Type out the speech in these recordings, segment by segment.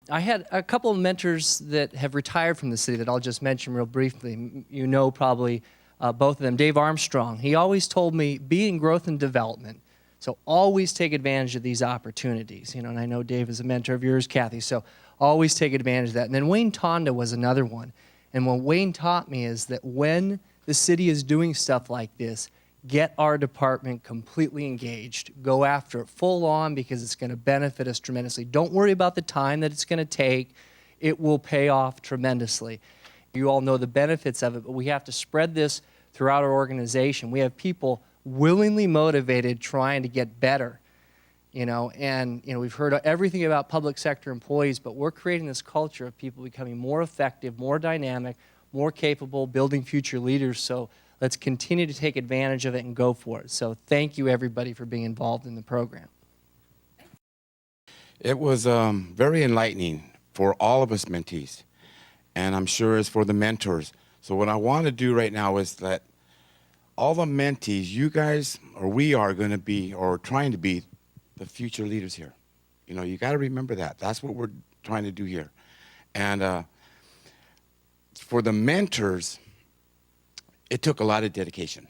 I had a couple of mentors that have retired from the city that I'll just mention real briefly. You know probably both of them. Dave Armstrong, he always told me, be in growth and development. So always take advantage of these opportunities. And I know Dave is a mentor of yours, Kathy, so always take advantage of that. And then Wayne Tonda was another one. And what Wayne taught me is that when the city is doing stuff like this, get our department completely engaged. Go after it full on because it's going to benefit us tremendously. Don't worry about the time that it's going to take. It will pay off tremendously. You all know the benefits of it, but we have to spread this throughout our organization. We have people willingly motivated trying to get better. We've heard everything about public sector employees, but we're creating this culture of people becoming more effective, more dynamic, more capable, building future leaders. So let's continue to take advantage of it and go for it. So thank you, everybody, for being involved in the program. It was very enlightening for all of us mentees, and I'm sure it's for the mentors. So what I want to do right now is that all the mentees, you guys, or we are going to be, or trying to be, the future leaders here. You got to remember that. That's what we're trying to do here. And for the mentors, it took a lot of dedication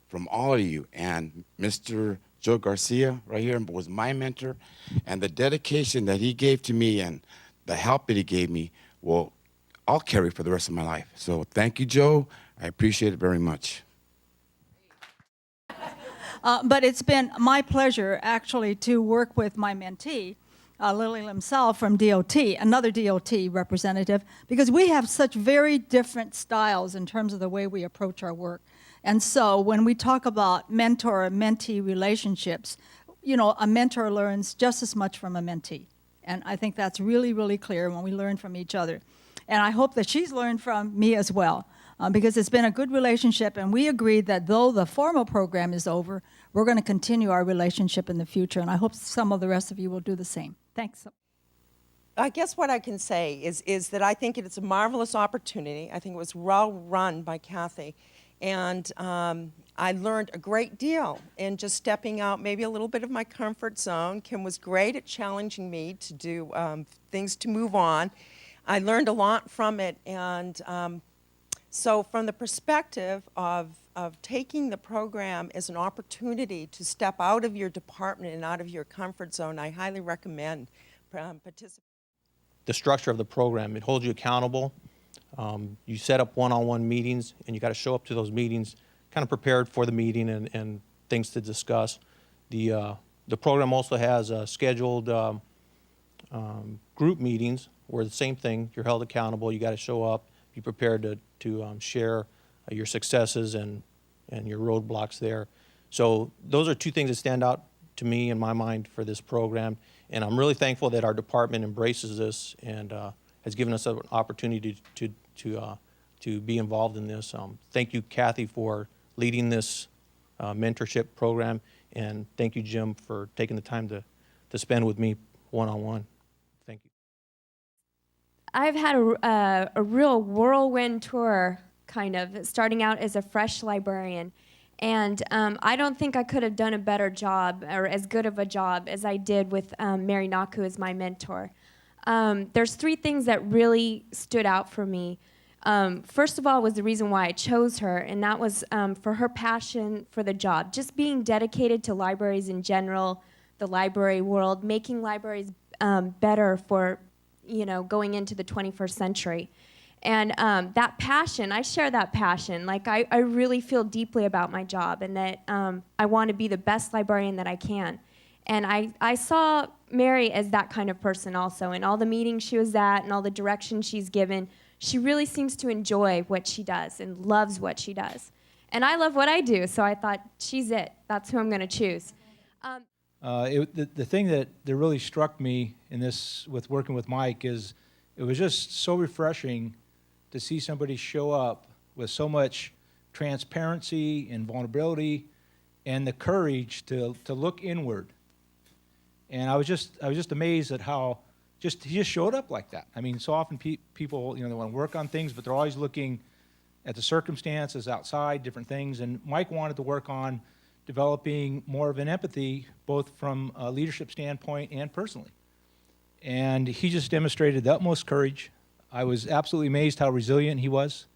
from all of you. And Mr. Joe Garcia right here was my mentor. And the dedication that he gave to me and the help that he gave me, well, I'll carry for the rest of my life. So thank you, Joe. I appreciate it very much. But it's been my pleasure, actually, to work with my mentee, Lily himself from DOT, another DOT representative, because we have such very different styles in terms of the way we approach our work. And so when we talk about mentor and mentee relationships, a mentor learns just as much from a mentee. And I think that's really, really clear when we learn from each other. And I hope that she's learned from me as well. Because it's been a good relationship, and we agreed that though the formal program is over, we're going to continue our relationship in the future, and I hope some of the rest of you will do the same. Thanks. I guess what I can say is that I think it's a marvelous opportunity. I think it was well run by Kathy, and I learned a great deal in just stepping out maybe a little bit of my comfort zone. Kim was great at challenging me to do things to move on. I learned a lot from it, and so from the perspective of taking the program as an opportunity to step out of your department and out of your comfort zone, I highly recommend participating. The structure of the program, it holds you accountable. You set up one-on-one meetings, and you got to show up to those meetings kind of prepared for the meeting and things to discuss. The program also has scheduled group meetings where the same thing, you're held accountable, you got to show up, be prepared to share your successes and your roadblocks there. So those are two things that stand out to me in my mind for this program. And I'm really thankful that our department embraces this and has given us an opportunity to be involved in this. Thank you, Kathy, for leading this mentorship program. And thank you, Jim, for taking the time to spend with me one-on-one. Thank you. I've had a real whirlwind tour, kind of, starting out as a fresh librarian. And I don't think I could have done a better job or as good of a job as I did with Mary Naku as my mentor. There's three things that really stood out for me. First of all was the reason why I chose her, and that was for her passion for the job. Just being dedicated to libraries in general, the library world, making libraries better for going into the 21st century. And that passion, I share that passion. Like, I really feel deeply about my job and that I want to be the best librarian that I can. And I saw Mary as that kind of person also. In all the meetings she was at and all the direction she's given, she really seems to enjoy what she does and loves what she does. And I love what I do, so I thought, she's it. That's who I'm going to choose. The thing that really struck me in this with working with Mike is it was just so refreshing to see somebody show up with so much transparency and vulnerability and the courage to look inward. And I was just amazed at how he just showed up like that. I mean, so often people, they want to work on things, but they're always looking at the circumstances outside, different things. And Mike wanted to work on developing more of an empathy, both from a leadership standpoint and personally. and he just demonstrated the utmost courage. I was absolutely amazed how resilient he was,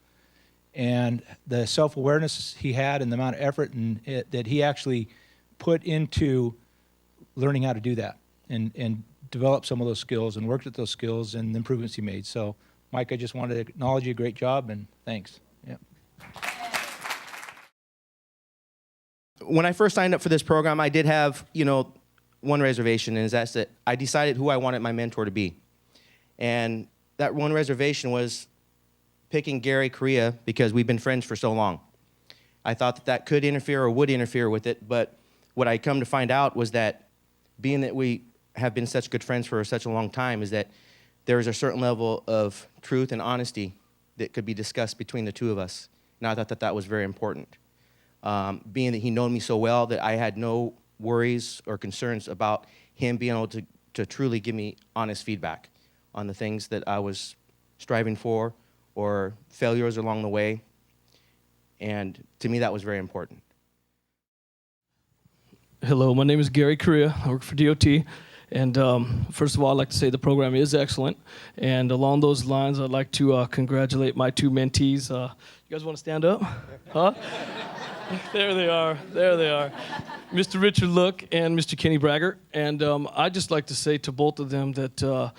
and the self-awareness he had and the amount of effort that he actually put into learning how to do that and develop some of those skills and worked at those skills and the improvements he made. So, Mike, I just wanted to acknowledge you. Great job, and thanks. Yeah. When I first signed up for this program, I did have, one reservation, and that's that I decided who I wanted my mentor to be. And that one reservation was picking Gary Correa because we've been friends for so long. I thought that could interfere or would interfere with it, but what I come to find out was that being that we have been such good friends for such a long time is that there is a certain level of truth and honesty that could be discussed between the two of us. And I thought that that was very important. Being that he known me so well that I had no worries or concerns about him being able to truly give me honest feedback on the things that I was striving for or failures along the way. And to me, that was very important. Hello, my name is Gary Correa. I work for DOT. And first of all, I'd like to say the program is excellent. And along those lines, I'd like to congratulate my two mentees. You guys want to stand up? Huh? There they are. There they are. Mr. Richard Look and Mr. Kenny Braggart. And I'd just like to say to both of them that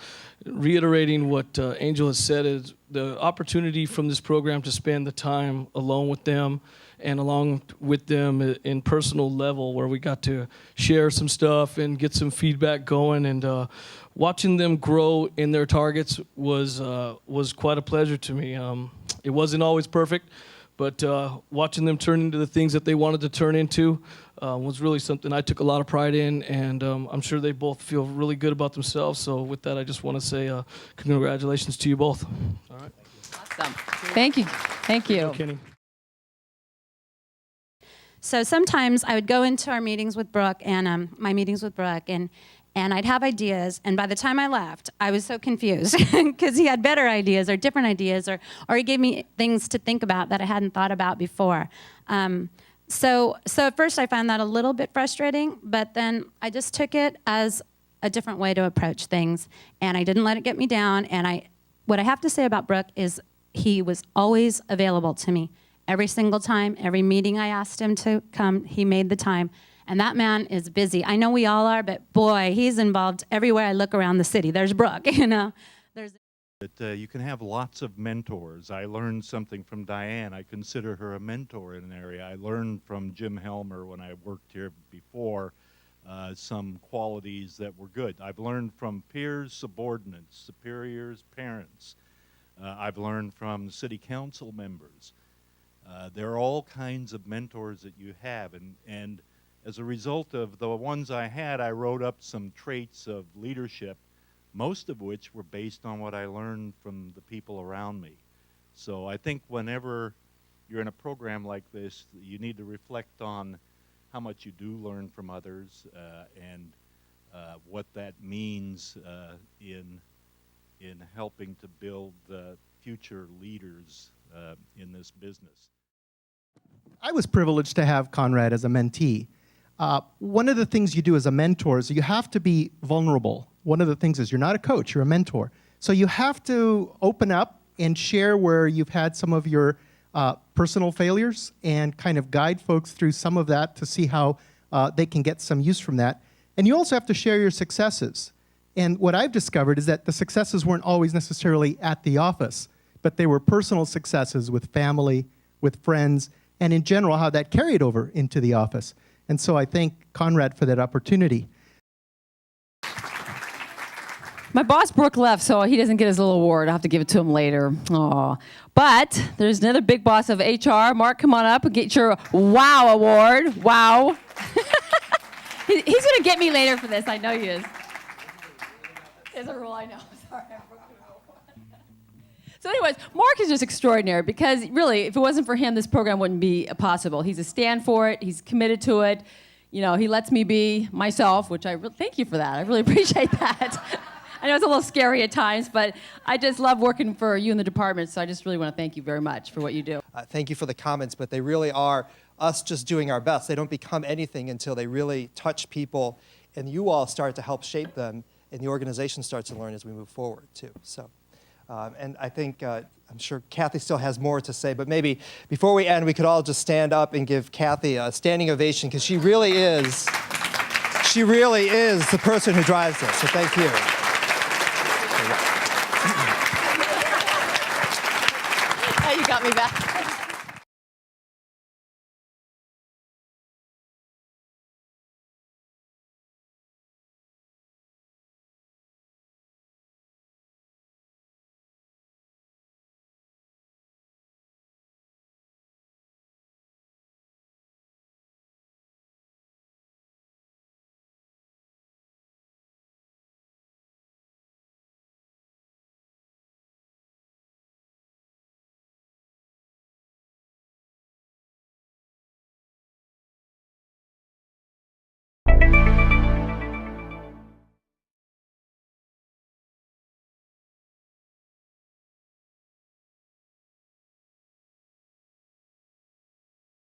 reiterating what Angel has said is the opportunity from this program to spend the time alone with them and along with them in personal level where we got to share some stuff and get some feedback going, and watching them grow in their targets was quite a pleasure to me. It wasn't always perfect, but watching them turn into the things that they wanted to turn into was really something I took a lot of pride in, and I'm sure they both feel really good about themselves. So with that, I just want to say congratulations to you both. All right. Awesome. Thank you. Thank you. Kenny. So sometimes I would go into our meetings with Brooke and my meetings with Brooke, and I'd have ideas, and by the time I left, I was so confused because he had better ideas or different ideas, or he gave me things to think about that I hadn't thought about before. So at first I found that a little bit frustrating, but then I just took it as a different way to approach things, and I didn't let it get me down. And what I have to say about Brooke is he was always available to me. Every single time, every meeting I asked him to come, he made the time. And that man is busy. I know we all are, but boy, he's involved everywhere I look around the city. There's Brooke, That you can have lots of mentors. I learned something from Diane. I consider her a mentor in an area. I learned from Jim Helmer when I worked here before some qualities that were good. I've learned from peers, subordinates, superiors, parents. I've learned from city council members. There are all kinds of mentors that you have, and as a result of the ones I had, I wrote up some traits of leadership, most of which were based on what I learned from the people around me. So I think whenever you're in a program like this, you need to reflect on how much you do learn from others and what that means in helping to build future leaders in this business. I was privileged to have Conrad as a mentee. One of the things you do as a mentor is you have to be vulnerable. One of the things is you're not a coach, you're a mentor. So you have to open up and share where you've had some of your personal failures and kind of guide folks through some of that to see how they can get some use from that. And you also have to share your successes. And what I've discovered is that the successes weren't always necessarily at the office, but they were personal successes with family, with friends, and in general, how that carried over into the office. And so I thank Conrad for that opportunity. My boss, Brooke, left, so he doesn't get his little award. I'll have to give it to him later. Aw. But there's another big boss of HR. Mark, come on up and get your WOW award. WOW. He's going to get me later for this. I know he is. There's a rule, I know. Sorry. So anyways, Mark is just extraordinary because really, if it wasn't for him, this program wouldn't be possible. He's a stand for it. He's committed to it. You know, he lets me be myself, which thank you for that. I really appreciate that. I know it's a little scary at times, but I just love working for you in the department, so I just really want to thank you very much for what you do. Thank you for the comments, but they really are us just doing our best. They don't become anything until they really touch people, and you all start to help shape them and the organization starts to learn as we move forward too. So, and I think I'm sure Kathy still has more to say, but maybe before we end, we could all just stand up and give Kathy a standing ovation because she really is the person who drives this. So thank you. Oh, you got me back.